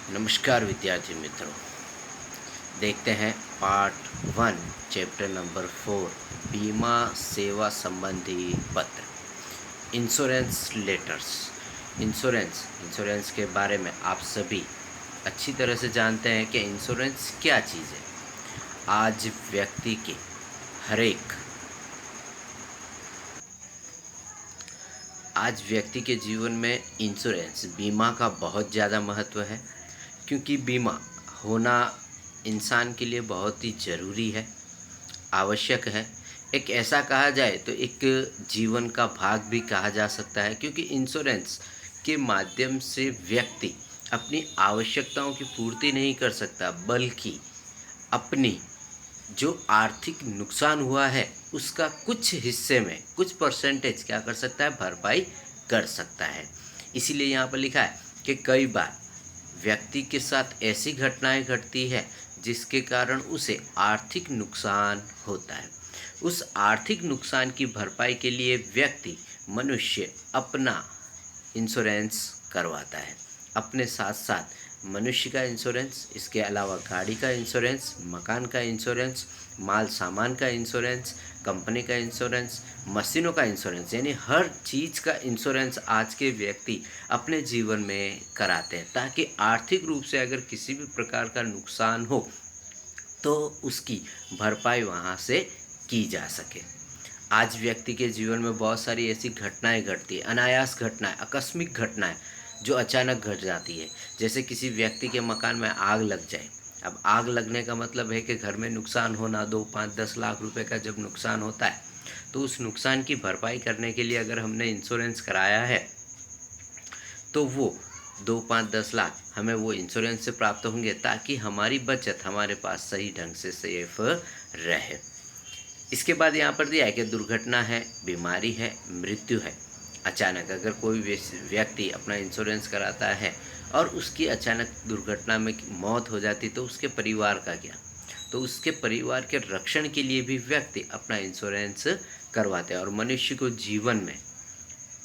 नमस्कार विद्यार्थी मित्रों, देखते हैं पार्ट 1 चैप्टर नंबर 4 बीमा सेवा संबंधी पत्र इंश्योरेंस लेटर्स। इंश्योरेंस के बारे में आप सभी अच्छी तरह से जानते हैं कि इंश्योरेंस क्या चीज़ है। आज व्यक्ति के जीवन में इंश्योरेंस बीमा का बहुत ज़्यादा महत्व है, क्योंकि बीमा होना इंसान के लिए बहुत ही ज़रूरी है, आवश्यक है। एक ऐसा कहा जाए तो एक जीवन का भाग भी कहा जा सकता है, क्योंकि इंश्योरेंस के माध्यम से व्यक्ति अपनी आवश्यकताओं की पूर्ति नहीं कर सकता, बल्कि अपनी जो आर्थिक नुकसान हुआ है उसका कुछ हिस्से में कुछ परसेंटेज क्या कर सकता है, भरपाई कर सकता है। इसीलिए यहाँ पर लिखा है कि कई बार व्यक्ति के साथ ऐसी घटनाएं घटती है जिसके कारण उसे आर्थिक नुकसान होता है। उस आर्थिक नुकसान की भरपाई के लिए मनुष्य अपना इंश्योरेंस करवाता है। अपने साथ साथ मनुष्य का इंश्योरेंस, इसके अलावा गाड़ी का इंश्योरेंस, मकान का इंश्योरेंस, माल सामान का इंश्योरेंस, कंपनी का इंश्योरेंस, मशीनों का इंश्योरेंस, यानी हर चीज़ का इंश्योरेंस आज के व्यक्ति अपने जीवन में कराते हैं, ताकि आर्थिक रूप से अगर किसी भी प्रकार का नुकसान हो तो उसकी भरपाई वहाँ से की जा सके। आज व्यक्ति के जीवन में बहुत सारी ऐसी घटनाएं घटती है, अनायास घटनाएं, आकस्मिक घटनाएं जो अचानक घट जाती है। जैसे किसी व्यक्ति के मकान में आग लग जाए। अब आग लगने का मतलब है कि घर में नुकसान होना, 2, 5, 10 लाख रुपए का जब नुकसान होता है तो उस नुकसान की भरपाई करने के लिए अगर हमने इंश्योरेंस कराया है तो वो 2, 5, 10 लाख हमें वो इंश्योरेंस से प्राप्त होंगे, ताकि हमारी बचत हमारे पास सही ढंग से सेफ रहे। इसके बाद यहाँ पर दिया है कि दुर्घटना है, बीमारी है, मृत्यु है। अचानक अगर कोई व्यक्ति अपना इंश्योरेंस कराता है और उसकी अचानक दुर्घटना में मौत हो जाती तो उसके परिवार का क्या? तो उसके परिवार के रक्षण के लिए भी व्यक्ति अपना इंश्योरेंस करवाते हैं। और मनुष्य को जीवन में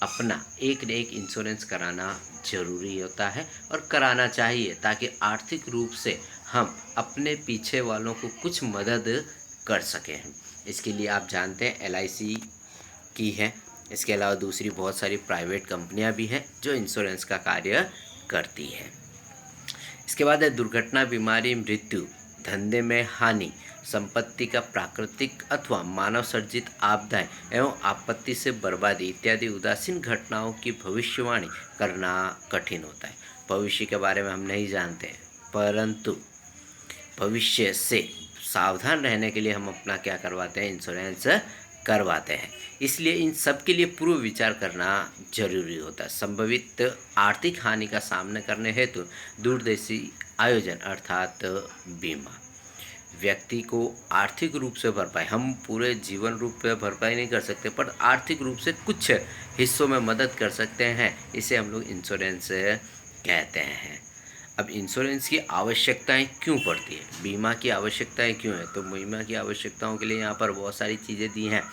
अपना एक न एक इंश्योरेंस कराना जरूरी होता है और कराना चाहिए, ताकि आर्थिक रूप से हम अपने पीछे वालों को कुछ मदद कर सकें। इसके लिए आप जानते हैं LIC की है। इसके अलावा दूसरी बहुत सारी प्राइवेट कंपनियां भी हैं जो इंश्योरेंस का कार्य करती है। इसके बाद है दुर्घटना, बीमारी, मृत्यु, धंधे में हानि, संपत्ति का प्राकृतिक अथवा मानव सर्जित आपदाएं एवं आपत्ति से बर्बादी इत्यादि उदासीन घटनाओं की भविष्यवाणी करना कठिन होता है। भविष्य के बारे में हम नहीं जानते हैं, परंतु भविष्य से सावधान रहने के लिए हम अपना क्या करवाते हैं, इंश्योरेंस करवाते हैं। इसलिए इन सब के लिए पूर्व विचार करना जरूरी होता है। संभवित आर्थिक हानि का सामना करने हेतु दूरदर्शी आयोजन अर्थात बीमा व्यक्ति को आर्थिक रूप से भरपाई, हम पूरे जीवन रूप में भरपाई नहीं कर सकते, पर आर्थिक रूप से कुछ हिस्सों में मदद कर सकते हैं। इसे हम लोग इंश्योरेंस कहते हैं। अब इंश्योरेंस की आवश्यकताएं क्यों पड़ती है, बीमा की आवश्यकताएं क्यों है? तो बीमा की आवश्यकताओं के लिए यहाँ पर बहुत सारी चीज़ें दी हैं,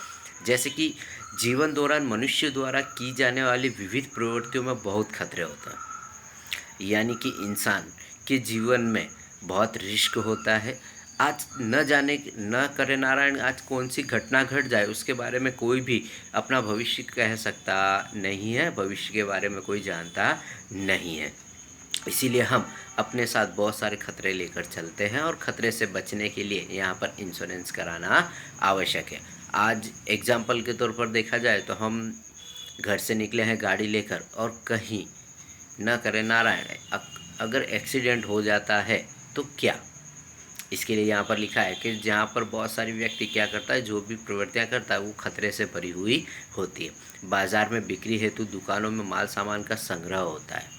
जैसे कि जीवन दौरान मनुष्य द्वारा की जाने वाली विविध प्रवृत्तियों में बहुत खतरे होते हैं, यानी कि इंसान के जीवन में बहुत रिस्क होता है। आज न करे नारायण, आज कौन सी घटना घट जाए उसके बारे में कोई भी अपना भविष्य कह सकता नहीं है, भविष्य के बारे में कोई जानता नहीं है। इसीलिए हम अपने साथ बहुत सारे खतरे लेकर चलते हैं और खतरे से बचने के लिए यहाँ पर इंश्योरेंस कराना आवश्यक है। आज एग्जाम्पल के तौर पर देखा जाए तो हम घर से निकले हैं गाड़ी लेकर और कहीं न करे नारायण अगर एक्सीडेंट हो जाता है तो क्या? इसके लिए यहाँ पर लिखा है कि जहाँ पर बहुत सारे व्यक्ति क्या करता है, जो भी प्रवृत्तियाँ करता है वो खतरे से भरी हुई होती है। बाजार में बिक्री हेतु दुकानों में माल सामान का संग्रह होता है।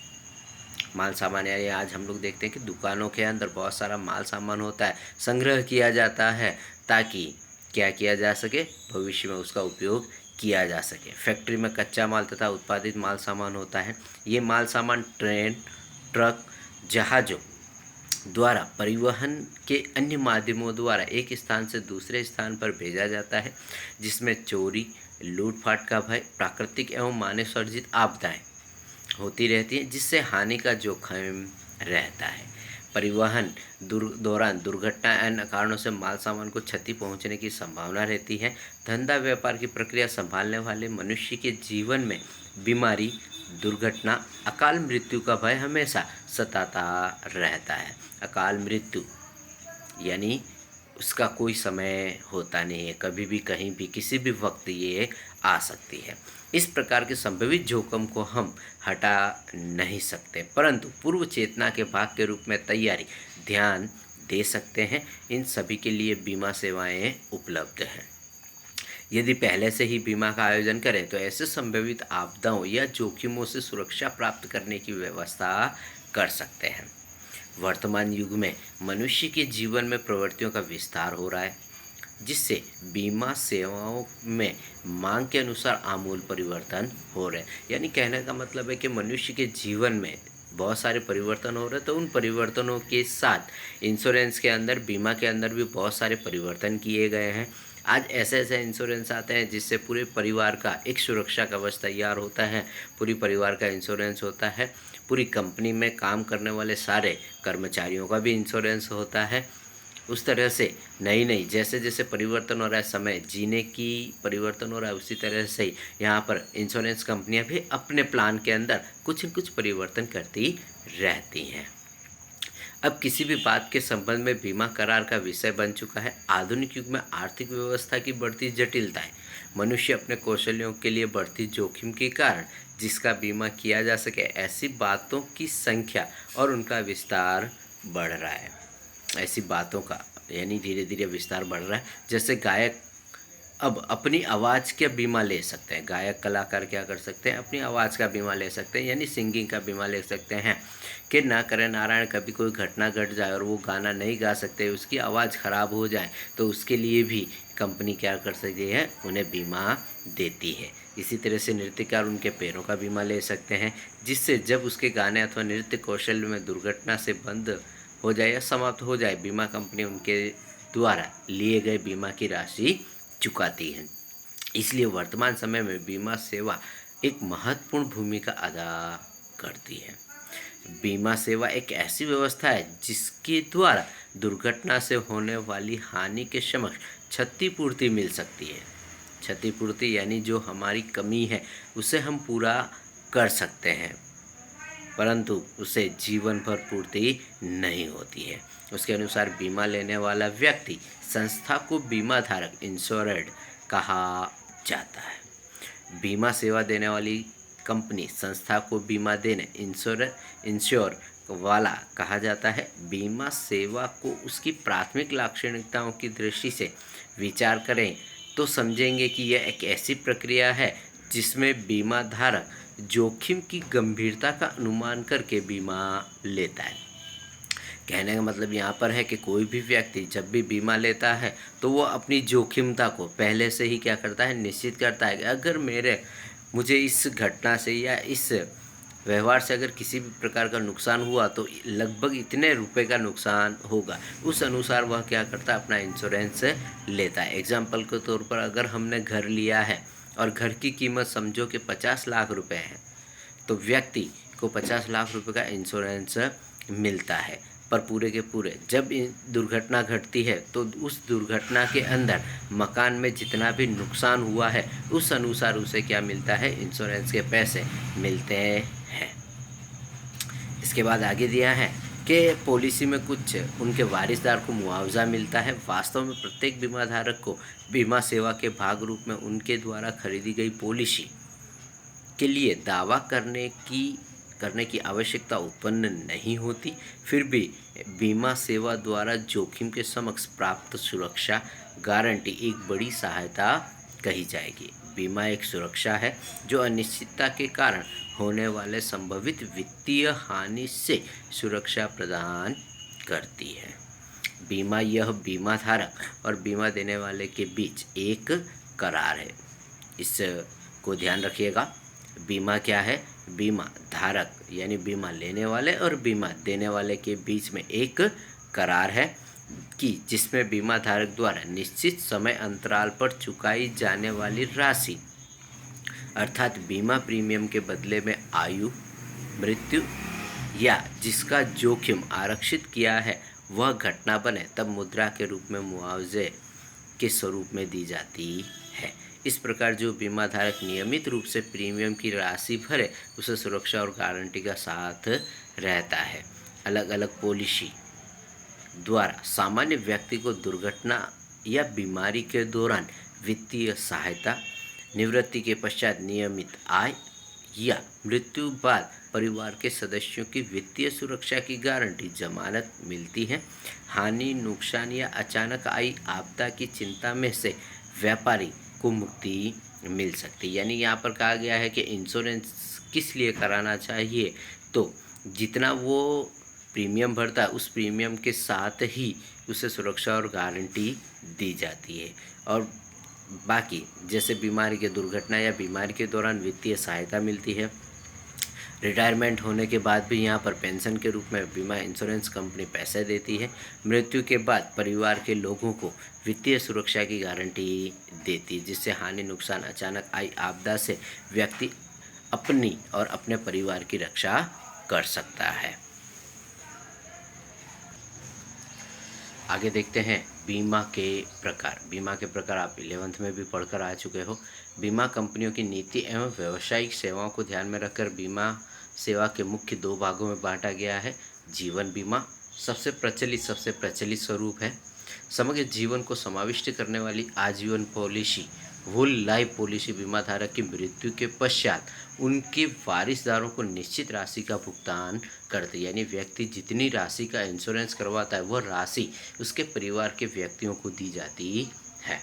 माल सामान यानी आज हम लोग देखते हैं कि दुकानों के अंदर बहुत सारा माल सामान होता है, संग्रह किया जाता है, ताकि क्या किया जा सके, भविष्य में उसका उपयोग किया जा सके। फैक्ट्री में कच्चा माल तथा उत्पादित माल सामान होता है। ये माल सामान ट्रेन, ट्रक, जहाज़ों द्वारा परिवहन के अन्य माध्यमों द्वारा एक स्थान से दूसरे स्थान पर भेजा जाता है, जिसमें चोरी, लूटपाट का भय, प्राकृतिक एवं मानव सर्जित आपदाएं होती रहती है, जिससे हानि का जोखिम रहता है। परिवहन दौरान दुर्घटना अन्य कारणों से माल सामान को क्षति पहुंचने की संभावना रहती है। धंधा व्यापार की प्रक्रिया संभालने वाले मनुष्य के जीवन में बीमारी, दुर्घटना, अकाल मृत्यु का भय हमेशा सताता रहता है। अकाल मृत्यु यानी उसका कोई समय होता नहीं है, कभी भी कहीं भी किसी भी वक्त ये आ सकती है। इस प्रकार के संभावित जोखिम को हम हटा नहीं सकते, परंतु पूर्व चेतना के भाग के रूप में तैयारी ध्यान दे सकते हैं। इन सभी के लिए बीमा सेवाएं उपलब्ध हैं। यदि पहले से ही बीमा का आयोजन करें तो ऐसे संभावित आपदाओं या जोखिमों से सुरक्षा प्राप्त करने की व्यवस्था कर सकते हैं। वर्तमान युग में मनुष्य के जीवन में प्रवृत्तियों का विस्तार हो रहा है, जिससे बीमा सेवाओं में मांग के अनुसार आमूल परिवर्तन हो रहे हैं। यानी कहने का मतलब है कि मनुष्य के जीवन में बहुत सारे परिवर्तन हो रहे हैं, तो उन परिवर्तनों के साथ इंश्योरेंस के अंदर, बीमा के अंदर भी बहुत सारे परिवर्तन किए गए हैं। आज ऐसे ऐसे इंश्योरेंस आते हैं जिससे पूरे परिवार का एक सुरक्षा कवच तैयार होता है, पूरी परिवार का इंश्योरेंस होता है, पूरी कंपनी में काम करने वाले सारे कर्मचारियों का भी इंश्योरेंस होता है। उस तरह से नई नई जैसे जैसे परिवर्तन हो रहा है, समय जीने की परिवर्तन हो रहा है, उसी तरह से ही यहाँ पर इंश्योरेंस कंपनियाँ भी अपने प्लान के अंदर कुछ न कुछ परिवर्तन करती रहती हैं। अब किसी भी बात के संबंध में बीमा करार का विषय बन चुका है। आधुनिक युग में आर्थिक व्यवस्था की बढ़ती जटिलताएं, मनुष्य अपने कौशलों के लिए बढ़ती जोखिम के कारण जिसका बीमा किया जा सके, ऐसी बातों की संख्या और उनका विस्तार बढ़ रहा है। ऐसी बातों का यानी धीरे धीरे विस्तार बढ़ रहा है। जैसे गायक अब अपनी आवाज़ का बीमा ले सकते हैं, गायक कलाकार क्या कर सकते हैं, अपनी आवाज़ का बीमा ले सकते हैं, यानी सिंगिंग का बीमा ले सकते हैं कि ना करें नारायण कभी कोई घटना घट जाए और वो गाना नहीं गा सकते, उसकी आवाज़ ख़राब हो जाए, तो उसके लिए भी कंपनी क्या कर सकती है, उन्हें बीमा देती है। इसी तरह से नृत्यकार उनके पैरों का बीमा ले सकते हैं, जिससे जब उसके गाने अथवा नृत्य कौशल में दुर्घटना से बंद हो जाए या समाप्त हो जाए, बीमा कंपनी उनके द्वारा लिए गए बीमा की राशि चुकाती है। इसलिए वर्तमान समय में बीमा सेवा एक महत्वपूर्ण भूमिका अदा करती है। बीमा सेवा एक ऐसी व्यवस्था है जिसके द्वारा दुर्घटना से होने वाली हानि के समक्ष क्षतिपूर्ति मिल सकती है। क्षतिपूर्ति यानी जो हमारी कमी है उसे हम पूरा कर सकते हैं, परंतु उसे जीवन भर पूर्ति नहीं होती है। उसके अनुसार बीमा लेने वाला व्यक्ति संस्था को बीमा धारक इंश्योर्ड कहा जाता है। बीमा सेवा देने वाली कंपनी संस्था को बीमा देने इंश्योर वाला कहा जाता है। बीमा सेवा को उसकी प्राथमिक लाक्षणिकताओं की दृष्टि से विचार करें तो समझेंगे कि यह एक ऐसी प्रक्रिया है जिसमें बीमा धारक जोखिम की गंभीरता का अनुमान करके बीमा लेता है। कहने का मतलब यहाँ पर है कि कोई भी व्यक्ति जब भी बीमा लेता है तो वो अपनी जोखिमता को पहले से ही क्या करता है, निश्चित करता है कि अगर मुझे इस घटना से या इस व्यवहार से अगर किसी भी प्रकार का नुकसान हुआ तो लगभग इतने रुपए का नुकसान होगा। उस अनुसार वह क्या करता है, अपना इंश्योरेंस लेता है। एग्जाम्पल के तौर पर अगर हमने घर लिया है और घर की कीमत समझो कि 50 लाख रुपए है, तो व्यक्ति को 50 लाख रुपए का इंश्योरेंस मिलता है। पर पूरे के पूरे जब दुर्घटना घटती है तो उस दुर्घटना के अंदर मकान में जितना भी नुकसान हुआ है उस अनुसार उसे क्या मिलता है, इंश्योरेंस के पैसे मिलते हैं। इसके बाद आगे दिया है कि पॉलिसी में कुछ उनके वारिसदार को मुआवजा मिलता है। वास्तव में प्रत्येक बीमा धारक को बीमा सेवा के भाग रूप में उनके द्वारा खरीदी गई पॉलिसी के लिए दावा करने की आवश्यकता उत्पन्न नहीं होती। फिर भी बीमा सेवा द्वारा जोखिम के समक्ष प्राप्त सुरक्षा गारंटी एक बड़ी सहायता कही जाएगी। बीमा एक सुरक्षा है जो अनिश्चितता के कारण होने वाले संभावित वित्तीय हानि से सुरक्षा प्रदान करती है। बीमा यह बीमा धारक और बीमा देने वाले के बीच एक करार है। इसको ध्यान रखिएगा। बीमा क्या है, बीमा धारक यानी बीमा लेने वाले और बीमा देने वाले के बीच में एक करार है कि जिसमें बीमा धारक द्वारा निश्चित समय अंतराल पर चुकाई जाने वाली राशि अर्थात बीमा प्रीमियम के बदले में आयु, मृत्यु या जिसका जोखिम आरक्षित किया है वह घटना बने तब मुद्रा के रूप में मुआवजे के स्वरूप में दी जाती है। इस प्रकार जो बीमा धारक नियमित रूप से प्रीमियम की राशि भरे उसे सुरक्षा और गारंटी का साथ रहता है। अलग अलग पॉलिसी द्वारा सामान्य व्यक्ति को दुर्घटना या बीमारी के दौरान वित्तीय सहायता, निवृत्ति के पश्चात नियमित आय या मृत्यु बाद परिवार के सदस्यों की वित्तीय सुरक्षा की गारंटी जमानत मिलती है। हानि, नुकसान या अचानक आई आपदा की चिंता में से व्यापारी को मुक्ति मिल सकती है। यानी यहाँ पर कहा गया है कि इंश्योरेंस किस लिए कराना चाहिए, तो जितना वो प्रीमियम भरता है उस प्रीमियम के साथ ही उसे सुरक्षा और गारंटी दी जाती है। और बाकी जैसे बीमारी के दुर्घटना या बीमारी के दौरान वित्तीय सहायता मिलती है। रिटायरमेंट होने के बाद भी यहाँ पर पेंशन के रूप में बीमा इंश्योरेंस कंपनी पैसे देती है। मृत्यु के बाद परिवार के लोगों को वित्तीय सुरक्षा की गारंटी देती है, जिससे हानि, नुकसान, अचानक आई आपदा से व्यक्ति अपनी और अपने परिवार की रक्षा कर सकता है। आगे देखते हैं बीमा के प्रकार। बीमा के प्रकार आप 11th में भी पढ़कर आ चुके हो। बीमा कंपनियों की नीति एवं व्यावसायिक सेवाओं को ध्यान में रखकर बीमा सेवा के मुख्य 2 भागों में बांटा गया है। जीवन बीमा सबसे प्रचलित स्वरूप है। समग्र जीवन को समाविष्ट करने वाली आजीवन पॉलिसी होल लाइफ पॉलिसी बीमा धारक की मृत्यु के पश्चात उनके वारिसदारों को निश्चित राशि का भुगतान करती है। यानी व्यक्ति जितनी राशि का इंश्योरेंस करवाता है वह राशि उसके परिवार के व्यक्तियों को दी जाती है।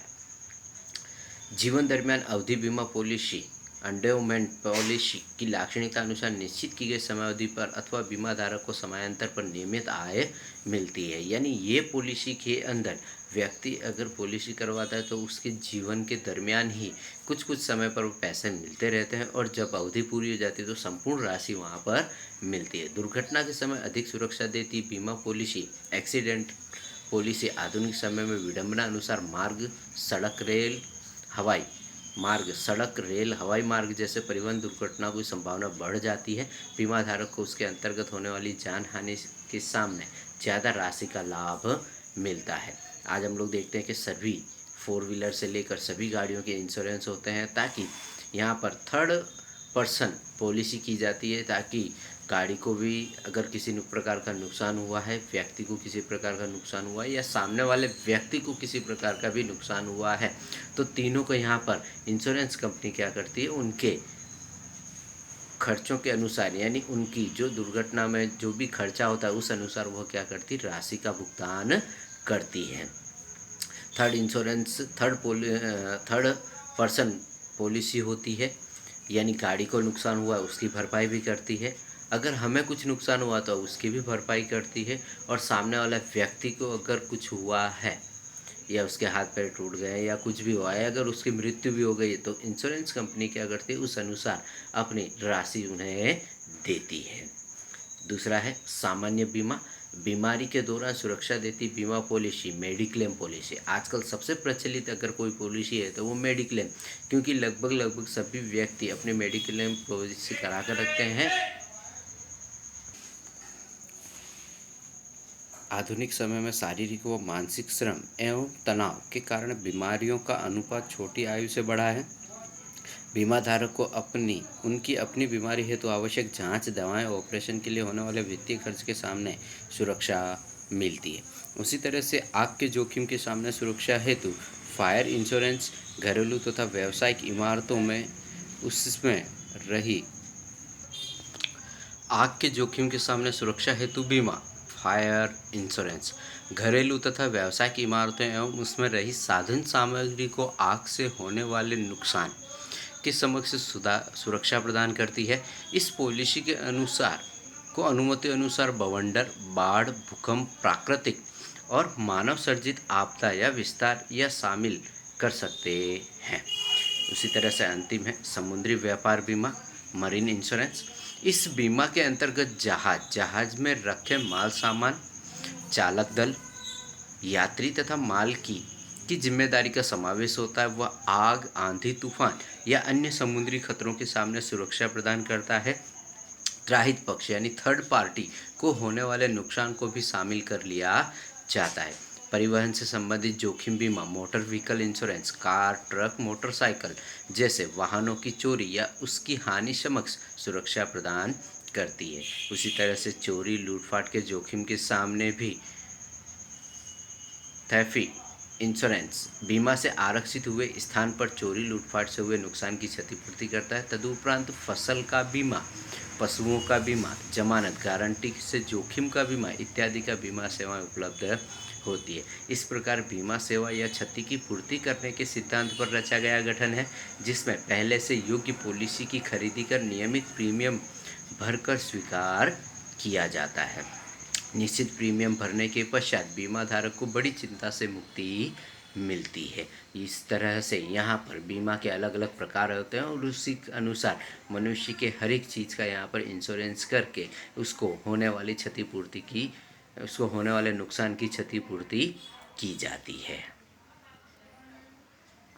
जीवन दरमियान अवधि बीमा पॉलिसी एंडोमेंट पॉलिसी की लाक्षणिकता अनुसार निश्चित की गई समयावधि पर अथवा बीमा धारक को समयांतर पर नियमित आय मिलती है। यानी ये पॉलिसी के अंदर व्यक्ति अगर पॉलिसी करवाता है तो उसके जीवन के दरमियान ही कुछ कुछ समय पर पैसे मिलते रहते हैं, और जब अवधि पूरी हो जाती है तो संपूर्ण राशि वहाँ पर मिलती है। दुर्घटना के समय अधिक सुरक्षा देती बीमा पॉलिसी एक्सीडेंट पॉलिसी आधुनिक समय में विडंबना अनुसार मार्ग, सड़क, रेल, हवाई मार्ग जैसे परिवहन दुर्घटना की संभावना बढ़ जाती है। बीमा धारक को उसके अंतर्गत होने वाली जान हानि के सामने ज़्यादा राशि का लाभ मिलता है। आज हम लोग देखते हैं कि सभी 4 व्हीलर से लेकर सभी गाड़ियों के इंश्योरेंस होते हैं, ताकि यहाँ पर थर्ड पर्सन पॉलिसी की जाती है, ताकि गाड़ी को भी अगर किसी प्रकार का नुकसान हुआ है, व्यक्ति को किसी प्रकार का नुकसान हुआ है या सामने वाले व्यक्ति को किसी प्रकार का भी नुकसान हुआ है, तो तीनों को यहाँ पर इंश्योरेंस कंपनी क्या करती है, उनके खर्चों के अनुसार, यानी उनकी जो दुर्घटना में जो भी खर्चा होता है उस अनुसार वह क्या करती है, राशि का भुगतान करती है। थर्ड पर्सन पॉलिसी होती है, यानी गाड़ी को नुकसान हुआ उसकी भरपाई भी करती है। अगर हमें कुछ नुकसान हुआ तो उसकी भी भरपाई करती है, और सामने वाला व्यक्ति को अगर कुछ हुआ है या उसके हाथ पैर टूट गए या कुछ भी हुआ है, अगर उसकी मृत्यु भी हो गई तो इंश्योरेंस कंपनी क्या करती है, उस अनुसार अपनी राशि उन्हें देती है। दूसरा है सामान्य बीमा, बीमारी के दौरान सुरक्षा देती बीमा पॉलिसी मेडिक्लेम पॉलिसी। आजकल सबसे प्रचलित अगर कोई पॉलिसी है तो वो मेडिक्लेम, क्योंकि लगभग सभी व्यक्ति अपने मेडिक्लेम पॉलिसी करा कर रखते हैं। आधुनिक समय में शारीरिक व मानसिक श्रम एवं तनाव के कारण बीमारियों का अनुपात छोटी आयु से बढ़ा है। बीमा धारक को उनकी अपनी बीमारी हेतु आवश्यक जांच, दवाएं, ऑपरेशन के लिए होने वाले वित्तीय खर्च के सामने सुरक्षा मिलती है। उसी तरह से आग के जोखिम के सामने सुरक्षा हेतु फायर इंश्योरेंस, घरेलू तथा व्यावसायिक इमारतों में उसमें रही आग के जोखिम के सामने सुरक्षा हेतु बीमा फायर इंश्योरेंस, घरेलू तथा व्यावसायिक इमारतें एवं उसमें रही साधन सामग्री को आग से होने वाले नुकसान की समक्ष सुरक्षा प्रदान करती है। इस पॉलिसी के अनुमति अनुसार बवंडर, बाढ़, भूकंप, प्राकृतिक और मानव सर्जित आपदा या विस्तार या शामिल कर सकते हैं। उसी तरह से अंतिम है समुद्री व्यापार बीमा मरीन इंश्योरेंस। इस बीमा के अंतर्गत जहाज में रखे माल सामान, चालक दल, यात्री तथा माल की जिम्मेदारी का समावेश होता है। वह आग, आंधी, तूफान या अन्य समुद्री खतरों के सामने सुरक्षा प्रदान करता है। त्राहित पक्ष यानी थर्ड पार्टी को होने वाले नुकसान को भी शामिल कर लिया जाता है। परिवहन से संबंधित जोखिम बीमा motor vehicle insurance car, truck, motorcycle जैसे वाहनों की चोरी या उसकी हानि समक्ष सुरक्षा प्रदान करती है। उसी तरह से चोरी, लूटपाट के जोखिम के सामने भी थेफ्ट इंश्योरेंस बीमा से आरक्षित हुए स्थान पर चोरी, लूटपाट से हुए नुकसान की क्षतिपूर्ति करता है। तदुपरांत फसल का बीमा, पशुओं का बीमा, जमानत गारंटी से जोखिम का बीमा इत्यादि का बीमा सेवाएं उपलब्ध होती है। इस प्रकार बीमा सेवा या क्षति की पूर्ति करने के सिद्धांत पर रचा गया गठन है, जिसमें पहले से योग्य पॉलिसी की खरीदी कर नियमित प्रीमियम भरकर स्वीकार किया जाता है। निश्चित प्रीमियम भरने के पश्चात बीमा धारक को बड़ी चिंता से मुक्ति मिलती है। इस तरह से यहाँ पर बीमा के अलग अलग प्रकार होते हैं और उसी अनुसार मनुष्य के हर एक चीज़ का यहाँ पर इंश्योरेंस करके उसको होने वाली नुकसान की क्षतिपूर्ति की जाती है।